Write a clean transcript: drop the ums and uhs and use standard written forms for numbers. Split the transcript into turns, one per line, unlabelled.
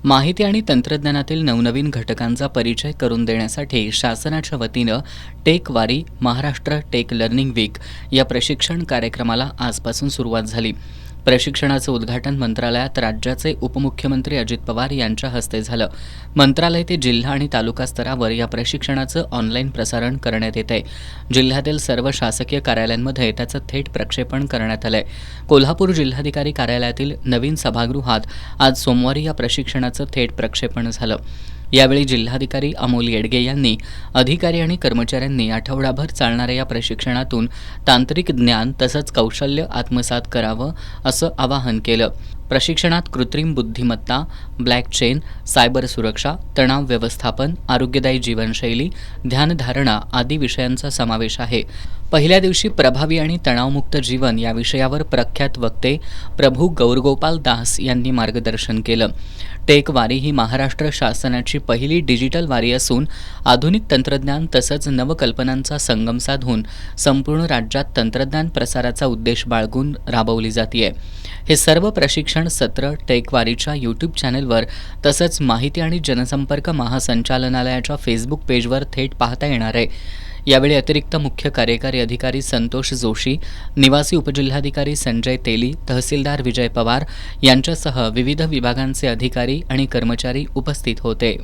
माहिती आणि तंत्रज्ञानातील नवनवीन घटकांचा परिचय करून देण्यासाठी शासनाच्या वतीनं टेक वारी महाराष्ट्र टेक लर्निंग वीक या प्रशिक्षण कार्यक्रमाला आजपासून सुरुवात झाली। प्रशिक्षणाचं उद्घाटन मंत्रालयात राज्याचे उपमुख्यमंत्री अजित पवार यांच्या हस्ते झालं। मंत्रालय ते जिल्हा आणि तालुका स्तरावर या प्रशिक्षणाचं ऑनलाईन प्रसारण करण्यात येत आहे। जिल्ह्यातील सर्व शासकीय कार्यालयांमध्ये त्याचं थेट प्रक्षेपण करण्यात आलंय। कोल्हापूर जिल्हाधिकारी कार्यालयातील नवीन सभागृहात आज सोमवारी या प्रशिक्षणाचं थेट प्रक्षेपण झालं। यावेळी जिल्हाधिकारी अमोल येडगे यांनी अधिकारी आणि कर्मचाऱ्यांनी आठवडाभर चालणाऱ्या या प्रशिक्षणातून तांत्रिक ज्ञान तसंच कौशल्य आत्मसात करावं असं आवाहन केलं। प्रशिक्षणात कृत्रिम बुद्धिमत्ता, ब्लॉकचेन, सायबर सुरक्षा, तणाव व्यवस्थापन, आरोग्यदायी जीवनशैली, ध्यानधारणा आदी विषयांचा समावेश आहे। पहिल्या दिवशी प्रभावी आणि तणावमुक्त जीवन या विषयावर प्रख्यात वक्ते प्रभू गौरगोपाल दास यांनी मार्गदर्शन केलं। टेक वारी ही महाराष्ट्र शासनाची पहिली डिजिटल वारी असून आधुनिक तंत्रज्ञान तसंच नवकल्पनांचा संगम साधून संपूर्ण राज्यात तंत्रज्ञान प्रसाराचा उद्देश बाळगून राबवली जाते। हे सर्व प्रशिक्षण सत्र टेक वारीच्या यूट्यूब चॅनलवर तसंच माहिती आणि जनसंपर्क महासंचालनालयाच्या फेसबुक पेजवर थेट पाहता येणार आहे। यावेळी अतिरिक्त मुख्य कार्यकारी अधिकारी संतोष जोशी, निवासी उपजिल्हाधिकारी संजय तेली, तहसीलदार विजय पवार यांच्यासह विविध विभागांचे अधिकारी आणि कर्मचारी उपस्थित होते।